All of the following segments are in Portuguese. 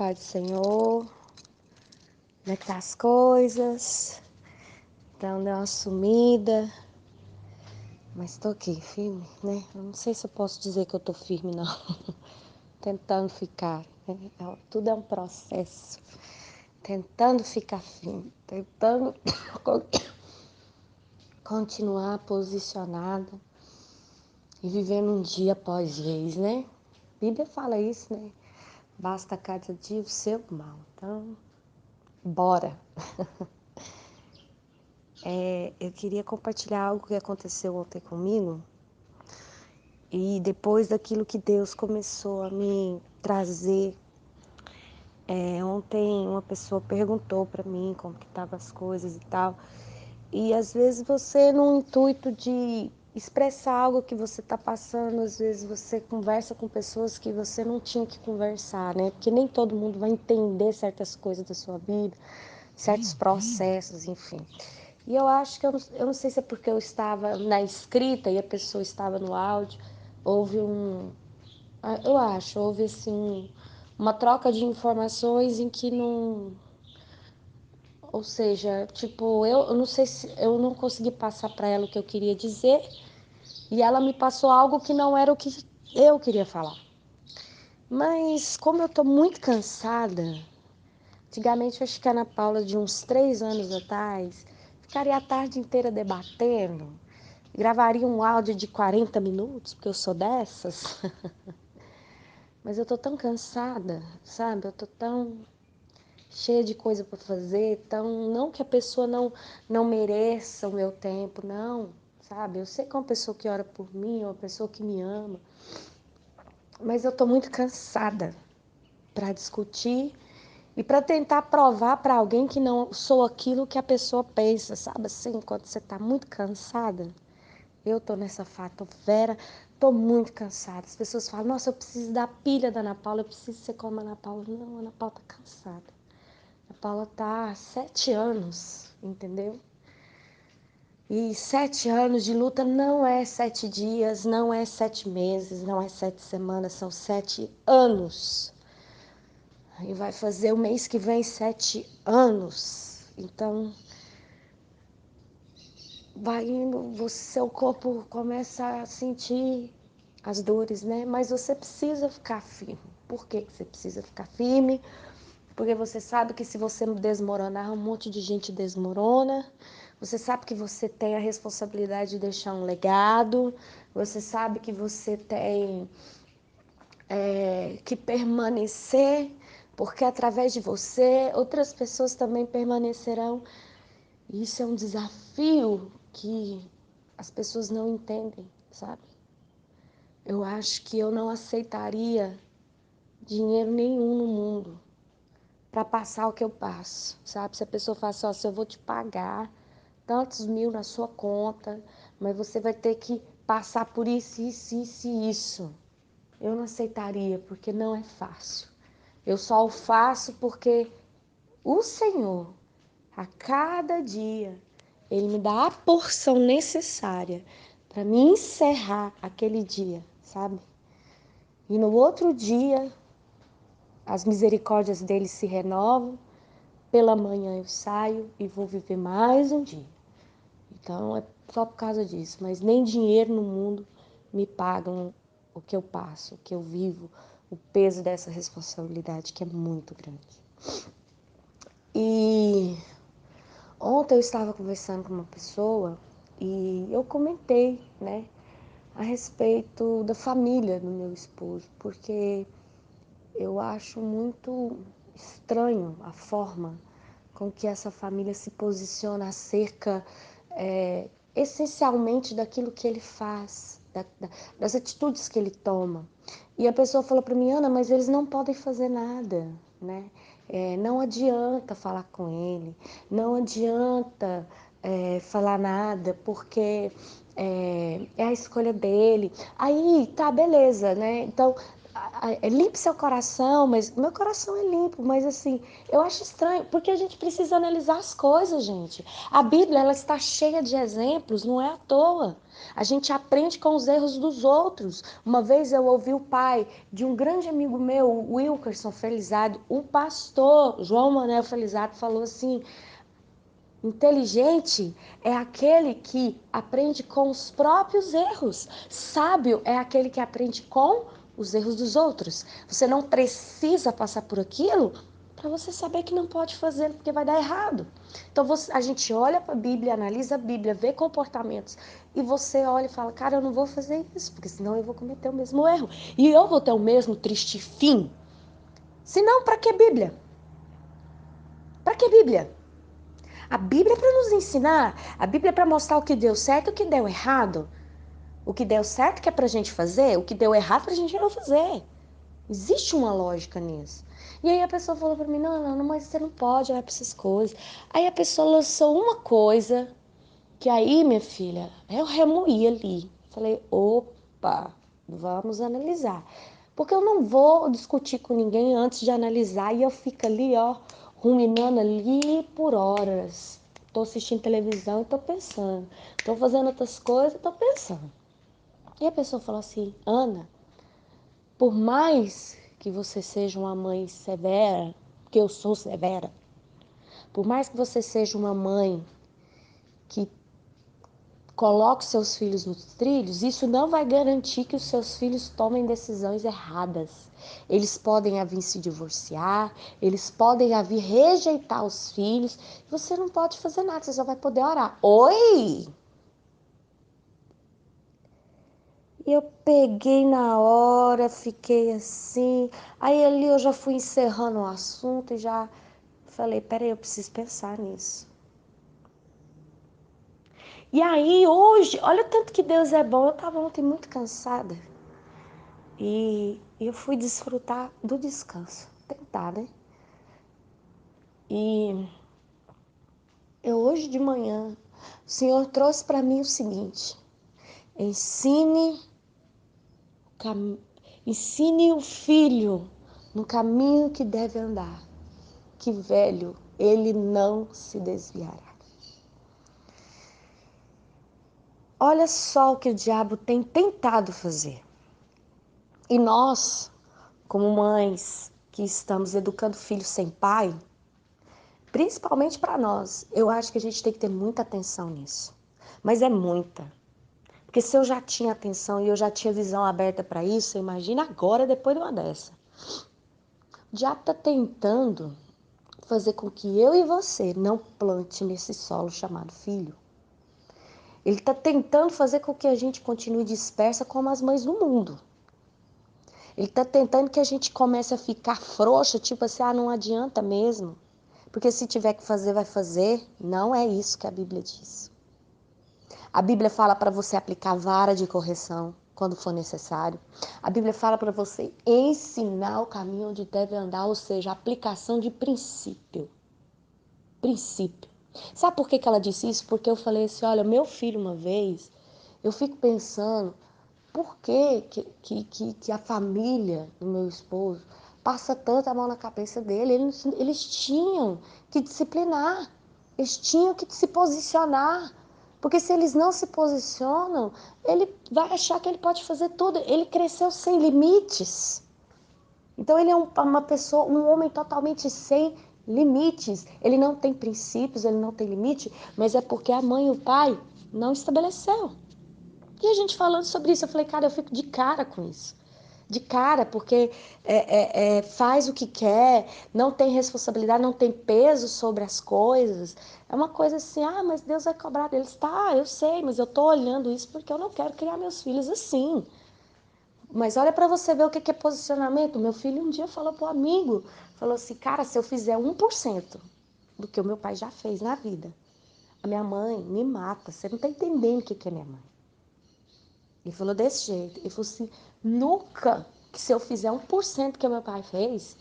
Paz do Senhor, como é que tá as coisas? Então, deu uma sumida, mas tô aqui, firme, né? Eu não sei se eu posso dizer que eu tô firme, não. Tentando ficar, né? Tudo é um processo. Tentando ficar firme, tentando continuar posicionado e vivendo um dia após vez, né? A Bíblia fala isso, né? Basta cada dia o seu mal. Então, bora! Eu queria compartilhar algo que aconteceu ontem comigo e depois daquilo que Deus começou a me trazer. Ontem uma pessoa perguntou para mim como que estavam as coisas e tal, e às vezes você, no intuito de expressar algo que você está passando, às vezes você conversa com pessoas que você não tinha que conversar, né? Porque nem todo mundo vai entender certas coisas da sua vida, certos processos, enfim. E eu acho que, eu não sei se é porque eu estava na escrita e a pessoa estava no áudio, houve assim, uma troca de informações em que não, ou seja, tipo, eu não sei se eu não consegui passar para ela o que eu queria dizer e ela me passou algo que não era o que eu queria falar. Mas como eu tô muito cansada, antigamente eu acho que a Ana Paula de uns 3 anos atrás ficaria a tarde inteira debatendo, gravaria um áudio de 40 minutos, porque eu sou dessas. Mas eu tô tão cansada, sabe? Eu tô tão cheia de coisa para fazer, tão não que a pessoa não mereça o meu tempo, não, sabe? Eu sei que é uma pessoa que ora por mim, é uma pessoa que me ama, mas eu tô muito cansada para discutir e para tentar provar para alguém que não sou aquilo que a pessoa pensa, sabe? Assim, quando você tá muito cansada. Eu tô nessa fase, tô Vera, tô muito cansada. As pessoas falam, nossa, eu preciso da pilha da Ana Paula, eu preciso ser como a Ana Paula. Não, a Ana Paula tá cansada. A Paula tá há 7 anos, entendeu? E 7 anos de luta não é 7 dias, não é 7 meses, não é 7 semanas, são 7 anos. E vai fazer o mês que vem 7 anos. Então, vai indo, seu corpo começa a sentir as dores, né? Mas você precisa ficar firme. Por que você precisa ficar firme? Porque você sabe que se você desmoronar, um monte de gente desmorona. Você sabe que você tem a responsabilidade de deixar um legado. Você sabe que você tem que permanecer, porque através de você, outras pessoas também permanecerão. Isso é um desafio que as pessoas não entendem, sabe? Eu acho que eu não aceitaria dinheiro nenhum no mundo para passar o que eu passo, sabe? Se a pessoa fala assim, ó, se eu vou te pagar tantos mil na sua conta, mas você vai ter que passar por isso, isso, isso e isso. Eu não aceitaria, porque não é fácil. Eu só o faço porque o Senhor, a cada dia, Ele me dá a porção necessária para me encerrar aquele dia, sabe? E no outro dia, as misericórdias dele se renovam. Pela manhã eu saio e vou viver mais um dia. Então é só por causa disso. Mas nem dinheiro no mundo me pagam o que eu passo, o que eu vivo, o peso dessa responsabilidade que é muito grande. E ontem eu estava conversando com uma pessoa e eu comentei, né, a respeito da família do meu esposo, porque eu acho muito estranho a forma com que essa família se posiciona acerca, essencialmente, daquilo que ele faz, das atitudes que ele toma. E a pessoa falou para mim, Ana, mas eles não podem fazer nada, né? Não adianta falar com ele, não adianta falar nada, porque é a escolha dele. Aí, tá, beleza, né? Então, limpe seu coração, mas meu coração é limpo, mas assim, eu acho estranho, porque a gente precisa analisar as coisas, gente. A Bíblia, ela está cheia de exemplos, não é à toa. A gente aprende com os erros dos outros. Uma vez eu ouvi o pai de um grande amigo meu, o Wilkerson Felizardo, o pastor João Manuel Felizardo, falou assim: inteligente é aquele que aprende com os próprios erros. Sábio é aquele que aprende com os erros dos outros. Você não precisa passar por aquilo para você saber que não pode fazer porque vai dar errado. Então a gente olha para a Bíblia, analisa a Bíblia, vê comportamentos e você olha e fala: cara, eu não vou fazer isso, porque senão eu vou cometer o mesmo erro e eu vou ter o mesmo triste fim. Senão, para que Bíblia? Para que Bíblia? A Bíblia é para nos ensinar, a Bíblia é para mostrar o que deu certo e o que deu errado. O que deu certo que é para a gente fazer, o que deu errado para a gente não fazer. Existe uma lógica nisso. E aí a pessoa falou para mim: não, mas você não pode olhar para essas coisas. Aí a pessoa lançou uma coisa que aí, minha filha, eu remoí ali. Falei: opa, vamos analisar. Porque eu não vou discutir com ninguém antes de analisar e eu fico ali, ó, ruminando ali por horas. Tô assistindo televisão e tô pensando. Tô fazendo outras coisas e tô pensando. E a pessoa falou assim: Ana, por mais que você seja uma mãe severa, que eu sou severa, por mais que você seja uma mãe que coloque seus filhos nos trilhos, isso não vai garantir que os seus filhos tomem decisões erradas. Eles podem vir se divorciar, eles podem vir rejeitar os filhos. Você não pode fazer nada, você só vai poder orar. Oi! E eu peguei na hora, fiquei assim. Aí ali eu já fui encerrando o assunto e já falei: peraí, eu preciso pensar nisso. E aí hoje, olha o tanto que Deus é bom. Eu estava ontem muito cansada. E eu fui desfrutar do descanso. Tentar, né? E eu hoje de manhã, o Senhor trouxe para mim o seguinte: ensine, ensine o filho no caminho que deve andar, que velho ele não se desviará. Olha só o que o diabo tem tentado fazer. E nós, como mães que estamos educando filhos sem pai, principalmente para nós, eu acho que a gente tem que ter muita atenção nisso. Mas é muita. Porque se eu já tinha atenção e eu já tinha visão aberta para isso, imagina agora depois de uma dessa. O diabo está tentando fazer com que eu e você não plante nesse solo chamado filho. Ele está tentando fazer com que a gente continue dispersa como as mães do mundo. Ele está tentando que a gente comece a ficar frouxa, tipo assim, não adianta mesmo. Porque se tiver que fazer, vai fazer. Não é isso que a Bíblia diz. A Bíblia fala para você aplicar vara de correção quando for necessário. A Bíblia fala para você ensinar o caminho onde deve andar, ou seja, aplicação de princípio. Princípio. Sabe por que ela disse isso? Porque eu falei assim, olha, meu filho uma vez, eu fico pensando, por que a família do meu esposo passa tanta mão na cabeça dele? Eles tinham que disciplinar, eles tinham que se posicionar. Porque se eles não se posicionam, ele vai achar que ele pode fazer tudo. Ele cresceu sem limites. Então ele é uma pessoa, um homem totalmente sem limites. Ele não tem princípios, ele não tem limite, mas é porque a mãe e o pai não estabeleceu. E a gente falando sobre isso, eu falei, cara, eu fico de cara com isso. De cara, porque faz o que quer, não tem responsabilidade, não tem peso sobre as coisas. É uma coisa assim, mas Deus vai cobrar deles. Tá, eu sei, mas eu tô olhando isso porque eu não quero criar meus filhos assim. Mas olha para você ver o que é posicionamento. Meu filho um dia falou pro amigo, falou assim, cara, se eu fizer 1% do que o meu pai já fez na vida, a minha mãe me mata. Você não tá entendendo o que é minha mãe. Ele falou desse jeito. Ele falou assim, nunca que se eu fizer 1% que o meu pai fez,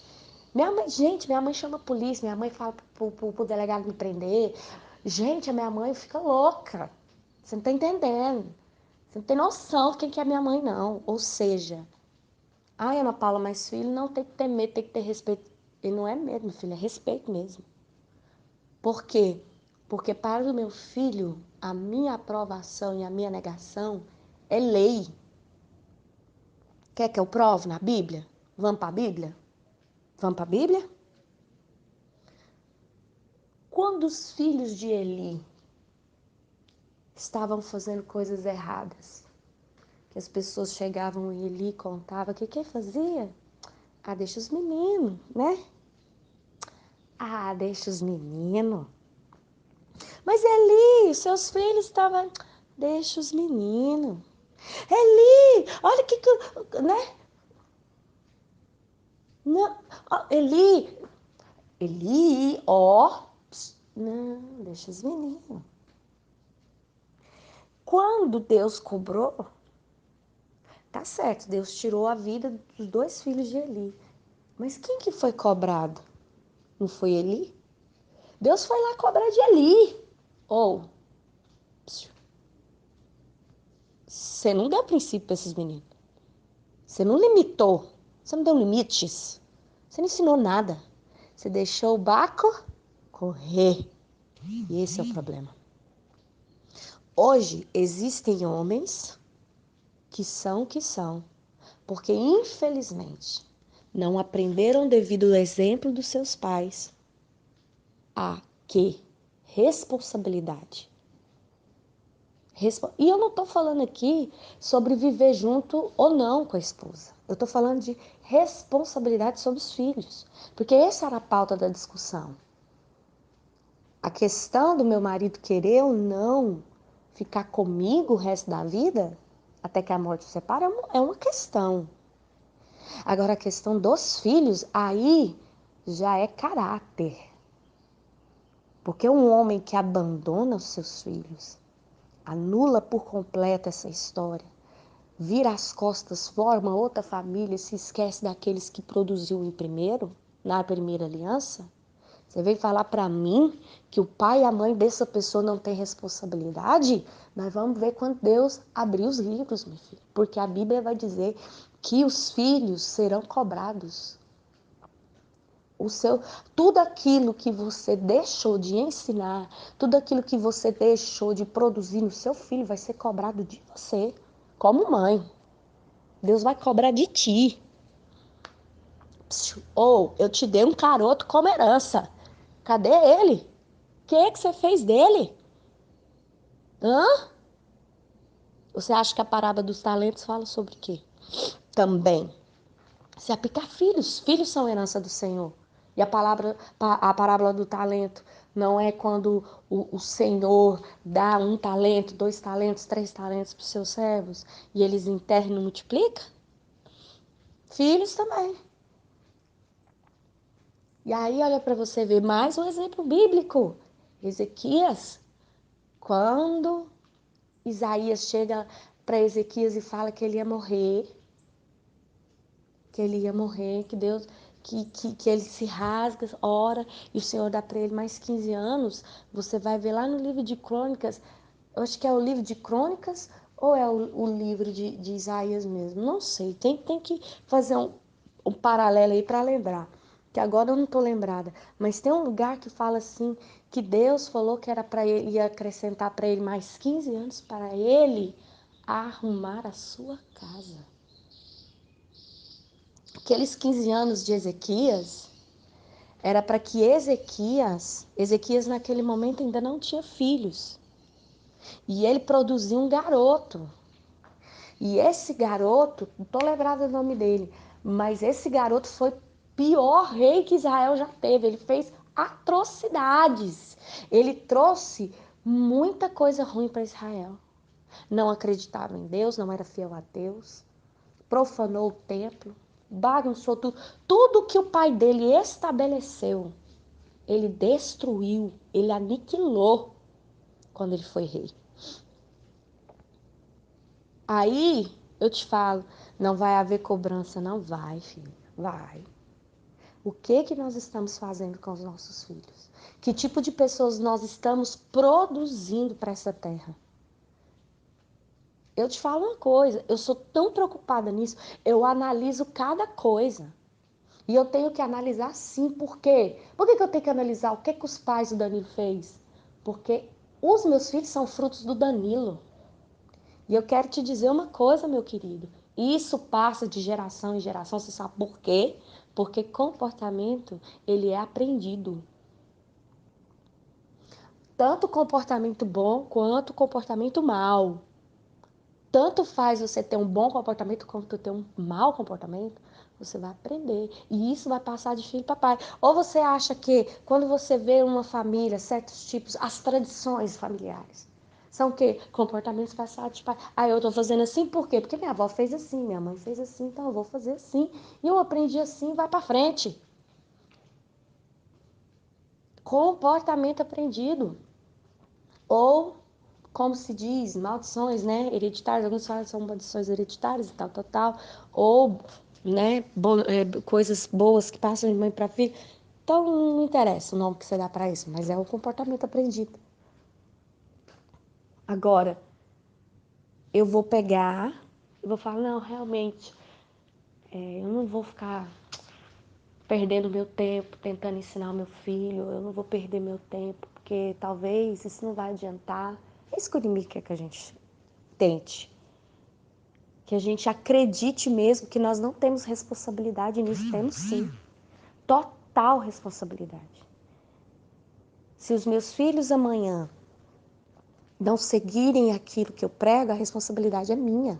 minha mãe, gente, minha mãe chama a polícia, minha mãe fala pro delegado me prender. Gente, a minha mãe fica louca. Você não tá entendendo. Você não tem noção de quem que é minha mãe, não. Ou seja, Ai, Ana Paula, mas filho não tem que ter medo, tem que ter respeito. E não é medo, meu filho, é respeito mesmo. Por quê? Porque para o meu filho, a minha aprovação e a minha negação é lei. Quer que eu prove na Bíblia? Vamos para a Bíblia? Vamos para a Bíblia? Quando os filhos de Eli estavam fazendo coisas erradas, que as pessoas chegavam e Eli contava, o que fazia? Ah, deixa os meninos, né? Ah, deixa os meninos. Mas Eli, seus filhos estavam... Deixa os meninos. Eli, olha né? Não, ó, Eli, ó. Não, deixa os meninos. Quando Deus cobrou, tá certo, Deus tirou a vida dos dois filhos de Eli. Mas quem que foi cobrado? Não foi Eli? Deus foi lá cobrar de Eli. Ou, você não deu princípio para esses meninos. Você não limitou. Você não deu limites. Você não ensinou nada. Você deixou o barco correr. E esse é o problema. Hoje existem homens que são, porque infelizmente não aprenderam devido ao exemplo dos seus pais a que responsabilidade. E eu não estou falando aqui sobre viver junto ou não com a esposa. Eu estou falando de responsabilidade sobre os filhos, porque essa era a pauta da discussão. A questão do meu marido querer ou não ficar comigo o resto da vida, até que a morte o separe, é uma questão. Agora, a questão dos filhos, aí já é caráter. Porque um homem que abandona os seus filhos, anula por completo essa história, vira as costas, forma outra família, se esquece daqueles que produziu em primeiro, na primeira aliança, você vem falar para mim que o pai e a mãe dessa pessoa não têm responsabilidade? Nós vamos ver quando Deus abrir os livros, meu filho. Porque a Bíblia vai dizer que os filhos serão cobrados. Tudo aquilo que você deixou de ensinar, tudo aquilo que você deixou de produzir no seu filho vai ser cobrado de você, como mãe. Deus vai cobrar de ti. Ou eu te dei um caroto como herança. Cadê ele? O que você fez dele? Hã? Você acha que a parábola dos talentos fala sobre o quê? Também. Se aplicar filhos. Filhos são herança do Senhor. E a parábola do talento não é quando o Senhor dá um talento, 2 talentos, 3 talentos para os seus servos e eles enterram e multiplicam? Filhos também. E aí, olha para você ver mais um exemplo bíblico. Ezequias, quando Isaías chega para Ezequias e fala que ele ia morrer, que Deus, que ele se rasga, ora, e o Senhor dá para ele mais 15 anos, você vai ver lá no livro de Crônicas, eu acho que é o livro de Crônicas ou é o livro de Isaías mesmo, não sei, tem que fazer um paralelo aí para lembrar, que agora eu não estou lembrada, mas tem um lugar que fala assim, que Deus falou que era para ele, ia acrescentar para ele mais 15 anos para ele arrumar a sua casa. Aqueles 15 anos de Ezequias era para que Ezequias naquele momento ainda não tinha filhos. E ele produziu um garoto. E esse garoto, não estou lembrada do nome dele, mas esse garoto foi o pior rei que Israel já teve. Ele fez atrocidades. Ele trouxe muita coisa ruim para Israel. Não acreditava em Deus, não era fiel a Deus. Profanou o templo, bagunçou tudo. Tudo que o pai dele estabeleceu, ele destruiu, ele aniquilou quando ele foi rei. Aí eu te falo, não vai haver cobrança, não vai, filho, vai. O que nós estamos fazendo com os nossos filhos? Que tipo de pessoas nós estamos produzindo para essa terra? Eu te falo uma coisa, eu sou tão preocupada nisso, eu analiso cada coisa. E eu tenho que analisar sim, por quê? Por que eu tenho que analisar o que os pais do Danilo fez? Porque os meus filhos são frutos do Danilo. E eu quero te dizer uma coisa, meu querido. Isso passa de geração em geração, você sabe por quê? Porque comportamento, ele é aprendido. Tanto comportamento bom quanto comportamento mal. Tanto faz você ter um bom comportamento quanto ter um mau comportamento, você vai aprender. E isso vai passar de filho para pai. Ou você acha que quando você vê uma família, certos tipos, as tradições familiares, são o quê? Comportamentos passados de pai. Ah, eu tô fazendo assim por quê? Porque minha avó fez assim, minha mãe fez assim, então eu vou fazer assim. E eu aprendi assim, vai para frente. Comportamento aprendido. Ou, como se diz, maldições, né? Hereditárias, alguns falam que são maldições hereditárias e tal, tal, tal. Ou, né, coisas boas que passam de mãe para filho. Então, não interessa o nome que você dá para isso, mas é o comportamento aprendido. Agora, eu vou pegar e vou falar, não, realmente, eu não vou ficar perdendo meu tempo tentando ensinar o meu filho, eu não vou perder meu tempo, porque talvez isso não vai adiantar. É isso que o inimigo quer que a gente tente. Que a gente acredite mesmo que nós não temos responsabilidade nisso. Temos sim. Total responsabilidade. Se os meus filhos amanhã não seguirem aquilo que eu prego, a responsabilidade é minha.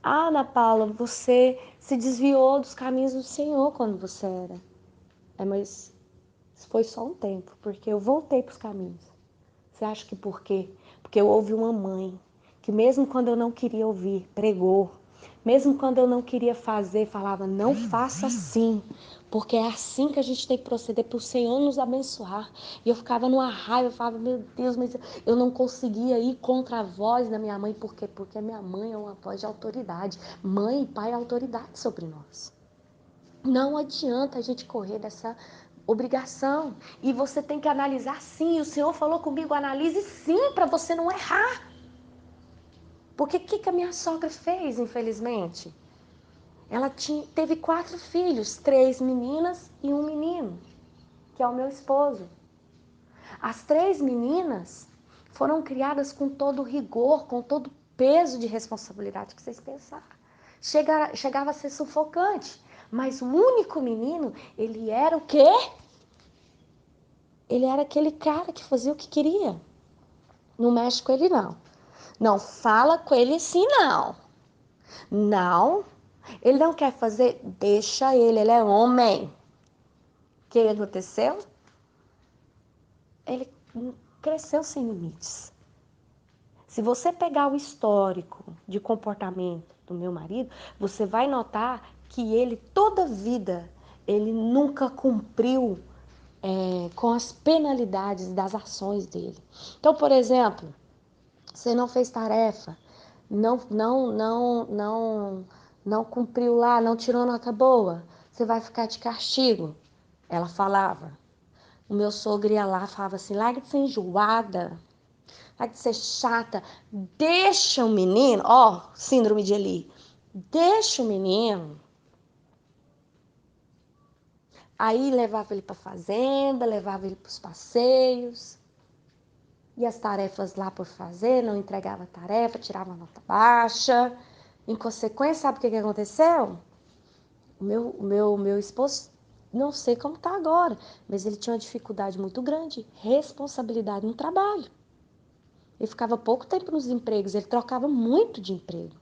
Ah, Ana Paula, você se desviou dos caminhos do Senhor quando você era. Mas foi só um tempo, porque eu voltei para os caminhos. Você acha que por quê? Porque eu ouvi uma mãe que mesmo quando eu não queria ouvir, pregou. Mesmo quando eu não queria fazer, falava, não faça assim. Porque é assim que a gente tem que proceder para o Senhor nos abençoar. E eu ficava numa raiva, eu falava, meu Deus, mas eu não conseguia ir contra a voz da minha mãe. Por quê? Porque a minha mãe é uma voz de autoridade. Mãe e pai é autoridade sobre nós. Não adianta a gente correr dessa obrigação. E você tem que analisar sim. O Senhor falou comigo, analise sim, para você não errar. Porque o que a minha sogra fez, infelizmente? Ela teve 4 filhos, 3 meninas e um menino, que é o meu esposo. As 3 meninas foram criadas com todo o rigor, com todo o peso de responsabilidade que vocês pensaram. Chegava a ser sufocante. Mas o único menino, ele era o quê? Ele era aquele cara que fazia o que queria. Não mexe com ele, não. Não fala com ele assim, não. Não. Ele não quer fazer, deixa ele é homem. O que aconteceu? Ele cresceu sem limites. Se você pegar o histórico de comportamento do meu marido, você vai notar que ele, toda a vida, ele nunca cumpriu com as penalidades das ações dele. Então, por exemplo, você não fez tarefa, não cumpriu lá, não tirou nota boa, você vai ficar de castigo. Ela falava. O meu sogro ia lá e falava assim, larga de ser enjoada, larga de ser chata, deixa o menino, ó, síndrome de Eli, deixa o menino. Aí levava ele para fazenda, levava ele para os passeios, e as tarefas lá por fazer, não entregava tarefa, tirava nota baixa. Em consequência, sabe o que aconteceu? O meu esposo, não sei como está agora, mas ele tinha uma dificuldade muito grande, responsabilidade no trabalho. Ele ficava pouco tempo nos empregos, ele trocava muito de emprego.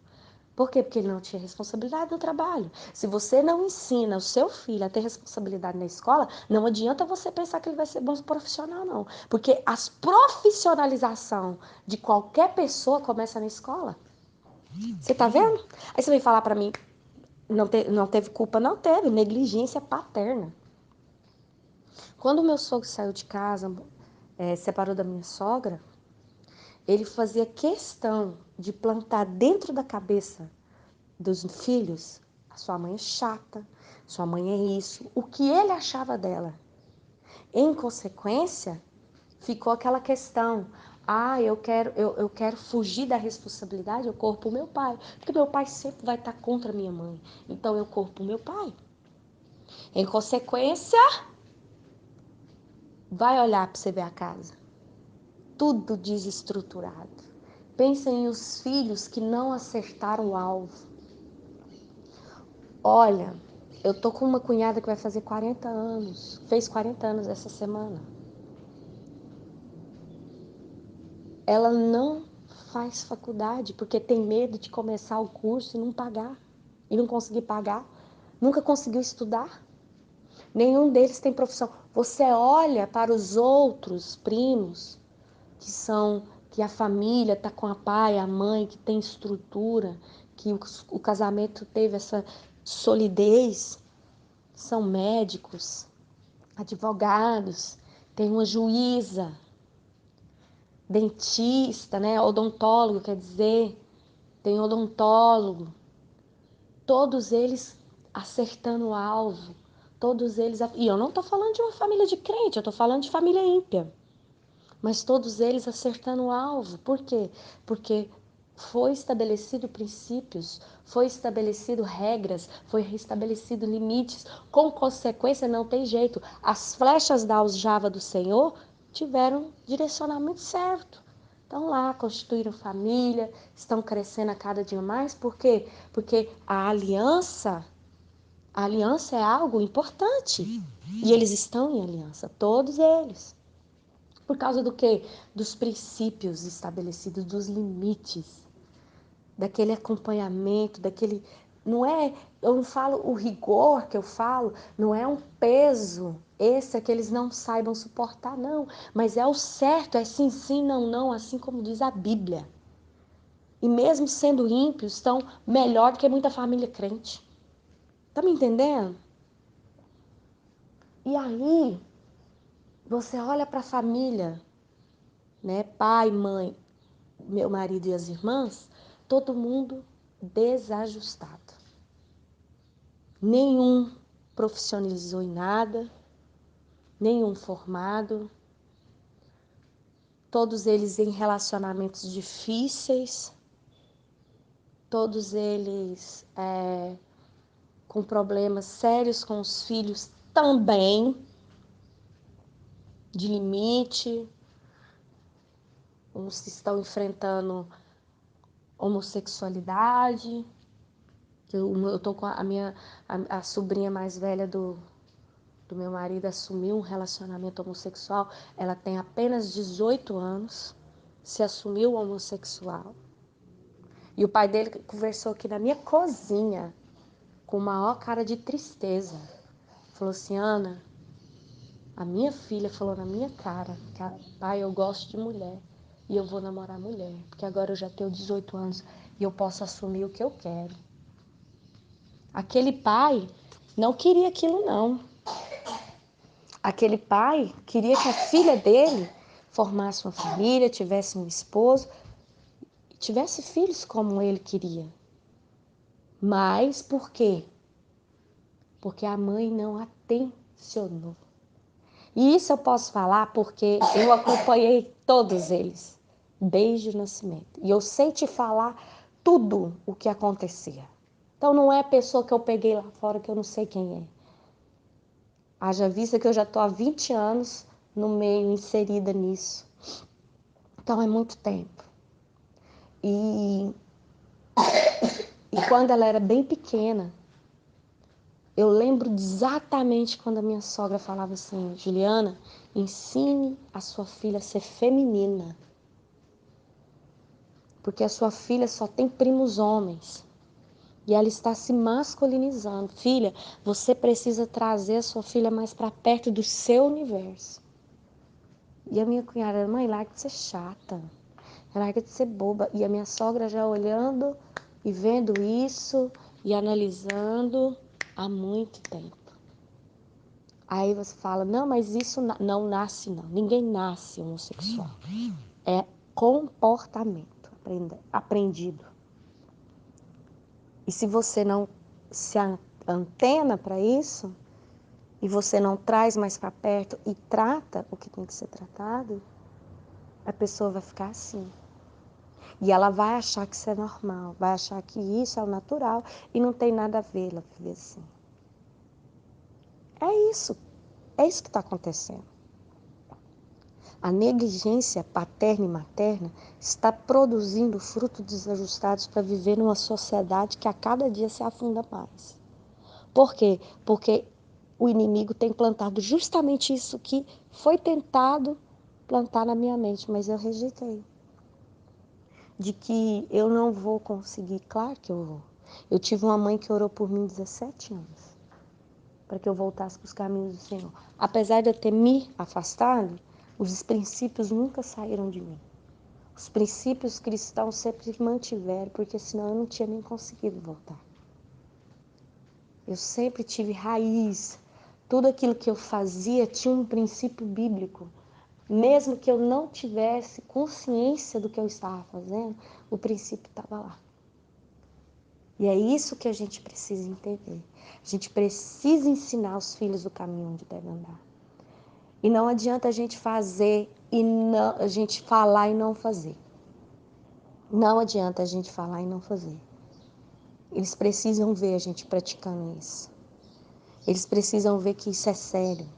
Por quê? Porque ele não tinha responsabilidade no trabalho. Se você não ensina o seu filho a ter responsabilidade na escola, não adianta você pensar que ele vai ser bom profissional, não. Porque a profissionalização de qualquer pessoa começa na escola. Você tá vendo? Aí você vem falar para mim, não teve culpa? Não teve, negligência paterna. Quando o meu sogro saiu de casa, separou da minha sogra, ele fazia questão de plantar dentro da cabeça dos filhos, a sua mãe é chata, sua mãe é isso, o que ele achava dela. Em consequência, ficou aquela questão, Ah, eu quero fugir da responsabilidade, eu corro pro meu pai. Porque meu pai sempre vai estar contra minha mãe. Então eu corro pro meu pai. Em consequência, vai olhar para você ver a casa. Tudo desestruturado. Pensem os filhos que não acertaram o alvo. Olha, eu tô com uma cunhada que vai fazer 40 anos. Fez 40 anos essa semana. Ela não faz faculdade porque tem medo de começar o curso e não pagar. E não conseguir pagar. Nunca conseguiu estudar. Nenhum deles tem profissão. Você olha para os outros primos que a família está com a pai, a mãe, que tem estrutura, que o casamento teve essa solidez, são médicos, advogados, tem uma juíza, dentista, né? Odontólogo, quer dizer, tem odontólogo, todos eles acertando o alvo, todos eles, e eu não estou falando de uma família de crente, eu estou falando de família ímpia. Mas todos eles acertando o alvo. Por quê? Porque foi estabelecido princípios, foi estabelecido regras, foi estabelecido limites. Com consequência, não tem jeito. As flechas da aljava do Senhor tiveram direcionamento certo. Estão lá, constituíram família, estão crescendo a cada dia mais. Por quê? Porque a aliança é algo importante. E eles estão em aliança, todos eles. Por causa do quê? Dos princípios estabelecidos, dos limites, daquele acompanhamento, daquele... Não é, eu não falo o rigor que eu falo, não é um peso, esse é que eles não saibam suportar, não. Mas é o certo, é sim, sim, não, não, assim como diz a Bíblia. E mesmo sendo ímpios, estão melhor do que muita família crente. Tá me entendendo? E aí, você olha para a família, né? Pai, mãe, meu marido e as irmãs, todo mundo desajustado. Nenhum profissionalizou em nada, nenhum formado, todos eles em relacionamentos difíceis, todos eles com problemas sérios com os filhos também, de limite, uns estão enfrentando homossexualidade. Eu tô com a sobrinha mais velha do meu marido assumiu um relacionamento homossexual. Ela tem apenas 18 anos, se assumiu homossexual. E o pai dele conversou aqui na minha cozinha, com maior cara de tristeza. Falou assim, Ana, a minha filha falou na minha cara que, pai, eu gosto de mulher e eu vou namorar mulher, porque agora eu já tenho 18 anos e eu posso assumir o que eu quero. Aquele pai não queria aquilo, não. Aquele pai queria que a filha dele formasse uma família, tivesse um esposo, tivesse filhos como ele queria. Mas por quê? Porque a mãe não atencionou. E isso eu posso falar porque eu acompanhei todos eles, desde o nascimento. E eu sei te falar tudo o que acontecia. Então não é pessoa que eu peguei lá fora que eu não sei quem é. Haja vista que eu já estou há 20 anos no meio, inserida nisso. Então é muito tempo. E quando ela era bem pequena, eu lembro exatamente quando a minha sogra falava assim, Juliana, ensine a sua filha a ser feminina. Porque a sua filha só tem primos homens. E ela está se masculinizando. Filha, você precisa trazer a sua filha mais para perto do seu universo. E a minha cunhada, mãe, larga de ser chata. Larga de ser boba. E a minha sogra já olhando e vendo isso e analisando há muito tempo. Aí você fala, não, mas isso não nasce, não. Ninguém nasce homossexual. É comportamento aprendido. E se você não se antena para isso, e você não traz mais para perto e trata o que tem que ser tratado, a pessoa vai ficar assim. E ela vai achar que isso é normal, vai achar que isso é o natural e não tem nada a ver ela viver assim. É isso que está acontecendo. A negligência paterna e materna está produzindo frutos desajustados para viver numa sociedade que a cada dia se afunda mais. Por quê? Porque o inimigo tem plantado justamente isso que foi tentado plantar na minha mente, mas eu rejeitei. De que eu não vou conseguir, claro que eu vou. Eu tive uma mãe que orou por mim 17 anos, para que eu voltasse para os caminhos do Senhor. Apesar de eu ter me afastado, os princípios nunca saíram de mim. Os princípios cristãos sempre mantiveram, porque senão eu não tinha nem conseguido voltar. Eu sempre tive raiz. Tudo aquilo que eu fazia tinha um princípio bíblico. Mesmo que eu não tivesse consciência do que eu estava fazendo, o princípio estava lá. E é isso que a gente precisa entender. A gente precisa ensinar os filhos o caminho onde devem andar. E não adianta a gente fazer e não, a gente falar e não fazer. Não adianta a gente falar e não fazer. Eles precisam ver a gente praticando isso. Eles precisam ver que isso é sério.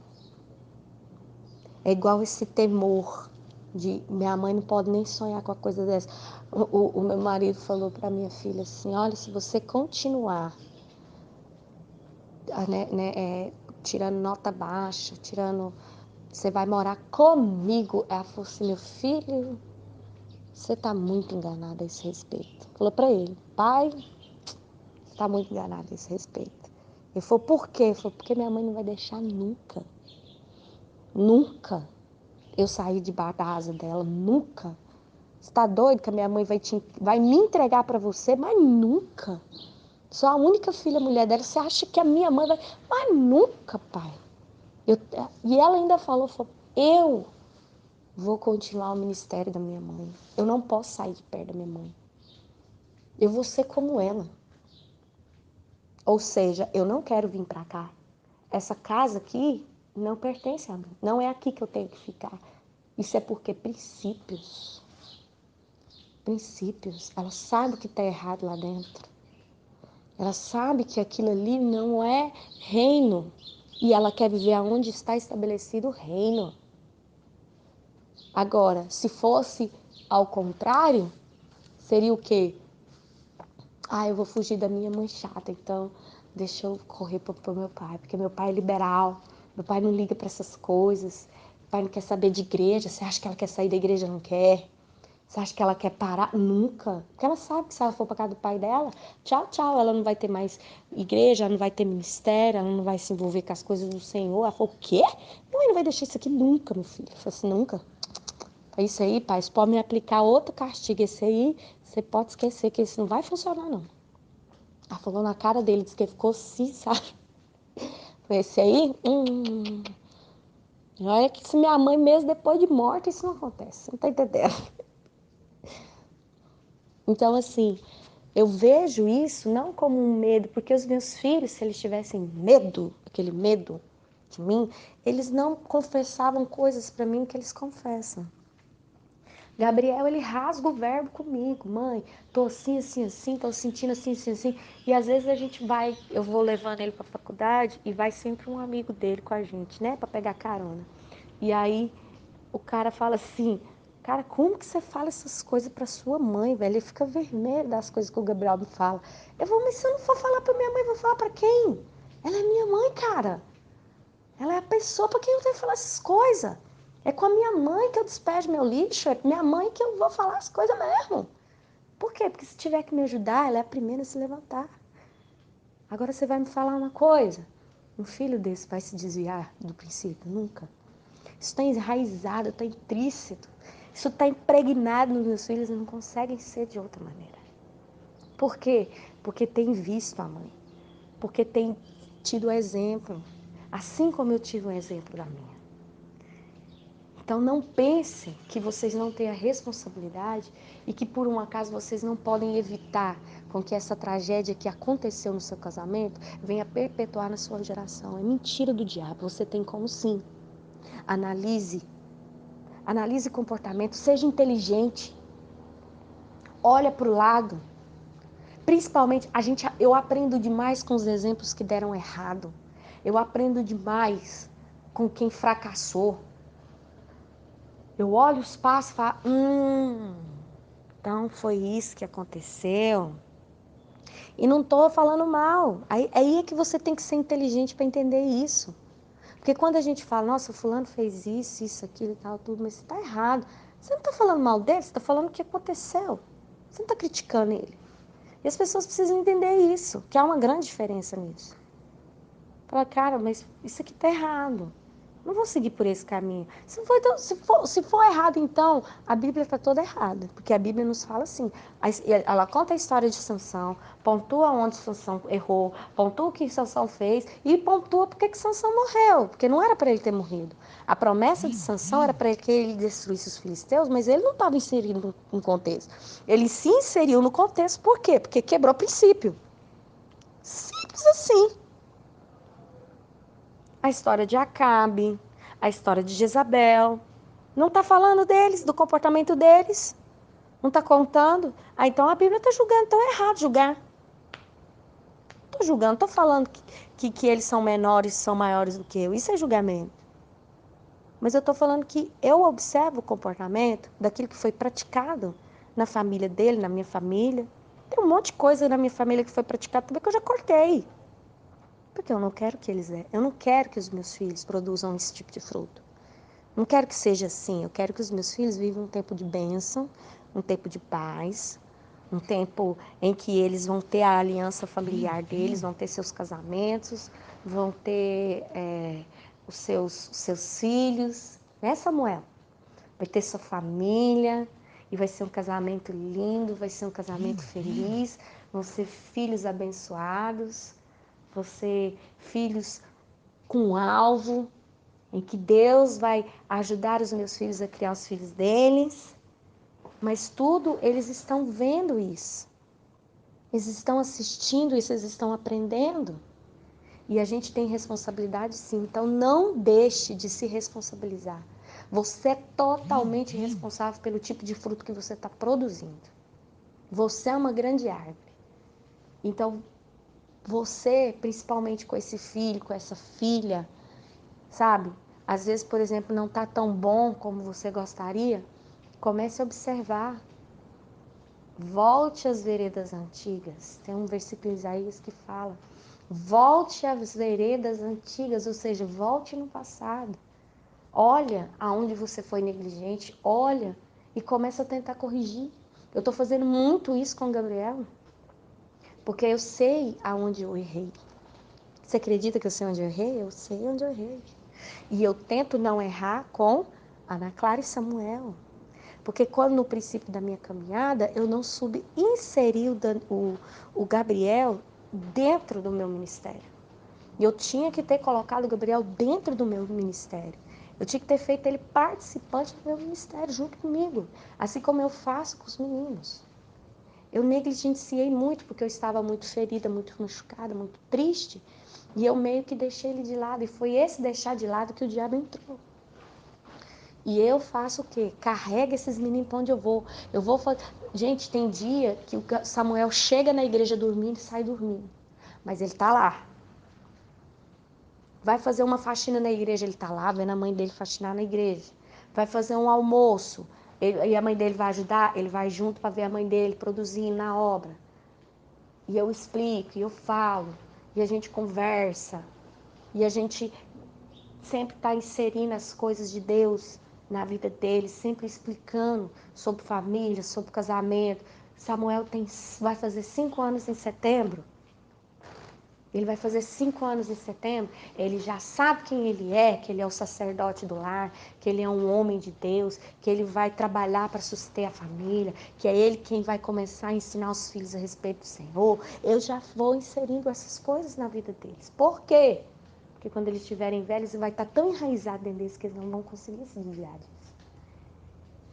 É igual esse temor de minha mãe não pode nem sonhar com a coisa dessa. O meu marido falou para minha filha assim, olha, se você continuar tirando nota baixa, você vai morar comigo. Ela falou assim, meu filho, você está muito enganado a esse respeito. Falou para ele, pai, você está muito enganado a esse respeito. Ele falou, por quê? Ele falou, porque minha mãe não vai deixar nunca. Nunca eu sair debaixo da asa dela, nunca. Você está doido que a minha mãe vai me entregar para você? Mas nunca. Sou a única filha mulher dela. Você acha que a minha mãe vai... Mas nunca, pai. E ela ainda falou, eu vou continuar o ministério da minha mãe. Eu não posso sair de perto da minha mãe. Eu vou ser como ela. Ou seja, eu não quero vir para cá. Essa casa aqui não pertence a mim. Não é aqui que eu tenho que ficar. Isso é porque princípios. Princípios. Ela sabe o que está errado lá dentro. Ela sabe que aquilo ali não é reino. E ela quer viver aonde está estabelecido o reino. Agora, se fosse ao contrário, seria o quê? Ah, eu vou fugir da minha mãe chata, então deixa eu correr pro meu pai, porque meu pai é liberal, meu pai não liga para essas coisas, meu pai não quer saber de igreja, você acha que ela quer sair da igreja? Não quer. Você acha que ela quer parar? Nunca. Porque ela sabe que se ela for para casa do pai dela, tchau, tchau, ela não vai ter mais igreja, ela não vai ter ministério, ela não vai se envolver com as coisas do Senhor. Ela falou, o quê? Mãe, não vai deixar isso aqui nunca, meu filho. Eu falei assim, nunca. É isso aí, pai, você pode me aplicar outro castigo. Esse aí, você pode esquecer que isso não vai funcionar, não. Ela falou na cara dele, disse que ele ficou assim, sabe? Esse aí, olha que se minha mãe mesmo depois de morta, isso não acontece. Não tá entendendo? Então, assim, eu vejo isso não como um medo, porque os meus filhos, se eles tivessem medo, aquele medo de mim, eles não confessavam coisas para mim que eles confessam. Gabriel, ele rasga o verbo comigo, mãe, tô assim, assim, assim, tô sentindo assim, assim, assim. E às vezes a gente vai, eu vou levando ele pra faculdade e vai sempre um amigo dele com a gente, né, pra pegar carona. E aí o cara fala assim, cara, como que você fala essas coisas pra sua mãe, velho? Ele fica vermelho das coisas que o Gabriel me fala. Eu vou, mas se eu não for falar pra minha mãe, eu vou falar pra quem? Ela é minha mãe, cara. Ela é a pessoa para quem eu tenho que falar essas coisas. É com a minha mãe que eu despejo meu lixo, é com minha mãe que eu vou falar as coisas mesmo. Por quê? Porque se tiver que me ajudar, ela é a primeira a se levantar. Agora você vai me falar uma coisa. Um filho desse vai se desviar do princípio? Nunca. Isso está enraizado, está intrínseco. Isso está impregnado nos meus filhos e não conseguem ser de outra maneira. Por quê? Porque tem visto a mãe. Porque tem tido exemplo. Assim como eu tive um exemplo da minha. Então não pensem que vocês não têm a responsabilidade e que por um acaso vocês não podem evitar com que essa tragédia que aconteceu no seu casamento venha perpetuar na sua geração. É mentira do diabo, você tem como sim. Analise Analise comportamento, seja inteligente. Olha para o lado. Principalmente, eu aprendo demais com os exemplos que deram errado. Eu aprendo demais com quem fracassou. Eu olho os passos e falo, então foi isso que aconteceu. E não estou falando mal. Aí é que você tem que ser inteligente para entender isso. Porque quando a gente fala, nossa, fulano fez isso, aquilo e tal, tudo, mas você está errado. Você não está falando mal dele, você está falando o que aconteceu. Você não está criticando ele. E as pessoas precisam entender isso, que há uma grande diferença nisso. Fala, cara, mas isso aqui está errado. Não vou seguir por esse caminho. Se for errado, então, a Bíblia está toda errada. Porque a Bíblia nos fala assim. Ela conta a história de Sansão, pontua onde Sansão errou, pontua o que Sansão fez e pontua porque que Sansão morreu. Porque não era para ele ter morrido. A promessa de Sansão era para que ele destruísse os filisteus, mas ele não estava inserido no contexto. Ele se inseriu no contexto por quê? Porque quebrou o princípio. Simples assim. A história de Acabe, a história de Jezabel. Não está falando deles, do comportamento deles. Não está contando. Então a Bíblia está julgando, então é errado julgar. Estou julgando, estou falando que eles são menores, são maiores do que eu. Isso é julgamento. Mas eu estou falando que eu observo o comportamento daquilo que foi praticado na família dele, na minha família. Tem um monte de coisa na minha família que foi praticado também que eu já cortei. Porque eu não quero que os meus filhos produzam esse tipo de fruto. Não quero que seja assim. Eu quero que os meus filhos vivam um tempo de bênção, um tempo de paz, um tempo em que eles vão ter a aliança familiar deles, vão ter seus casamentos, vão ter os seus filhos. Né, Samuel? Vai ter sua família e vai ser um casamento lindo, vai ser um casamento feliz, vão ser filhos abençoados, vão ser filhos com alvo, em que Deus vai ajudar os meus filhos a criar os filhos deles, mas tudo eles estão vendo isso, eles estão assistindo isso, eles estão aprendendo, e a gente tem responsabilidade sim, então não deixe de se responsabilizar. Você é totalmente responsável pelo tipo de fruto que você está produzindo. Você é uma grande árvore. Então, você, principalmente com esse filho, com essa filha, sabe? Às vezes, por exemplo, não está tão bom como você gostaria. Comece a observar. Volte às veredas antigas. Tem um versículo em Isaías que fala: volte às veredas antigas, ou seja, volte no passado. Olha aonde você foi negligente, olha e começa a tentar corrigir. Eu estou fazendo muito isso com o Gabriel, porque eu sei aonde eu errei. Você acredita que eu sei onde eu errei? Eu sei onde eu errei. E eu tento não errar com Ana Clara e Samuel. Porque quando no princípio da minha caminhada, eu não soube inserir o Gabriel dentro do meu ministério. E eu tinha que ter colocado o Gabriel dentro do meu ministério. Eu tinha que ter feito ele participante do meu ministério junto comigo. Assim como eu faço com os meninos. Eu negligenciei muito porque eu estava muito ferida, muito machucada, muito triste. E eu meio que deixei ele de lado. E foi esse deixar de lado que o diabo entrou. E eu faço o quê? Carrego esses meninos para onde eu vou. Eu vou fazer. Gente, tem dia que o Samuel chega na igreja dormindo e sai dormindo. Mas ele está lá. Vai fazer uma faxina na igreja, ele está lá, vendo a mãe dele faxinar na igreja. Vai fazer um almoço, e a mãe dele vai ajudar, ele vai junto para ver a mãe dele produzindo na obra. E eu explico, e eu falo, e a gente conversa, e a gente sempre está inserindo as coisas de Deus na vida dele, sempre explicando sobre família, sobre casamento. Samuel vai fazer 5 anos em setembro. Ele vai fazer 5 anos em setembro, ele já sabe quem ele é, que ele é o sacerdote do lar, que ele é um homem de Deus, que ele vai trabalhar para sustentar a família, que é ele quem vai começar a ensinar os filhos a respeito do Senhor. Eu já vou inserindo essas coisas na vida deles. Por quê? Porque quando eles estiverem velhos, vai estar tão enraizado dentro deles que eles não vão conseguir se desviar disso.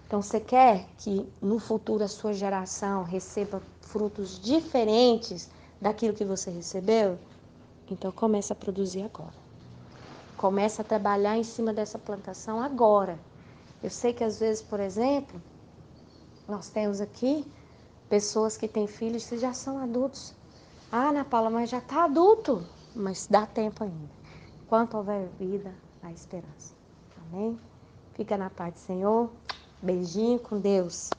Então, você quer que no futuro a sua geração receba frutos diferentes daquilo que você recebeu? Então, começa a produzir agora. Começa a trabalhar em cima dessa plantação agora. Eu sei que às vezes, por exemplo, nós temos aqui pessoas que têm filhos que já são adultos. Ah, Ana Paula, mas já está adulto. Mas dá tempo ainda. Enquanto houver vida, há esperança. Amém? Fica na paz do Senhor. Beijinho com Deus.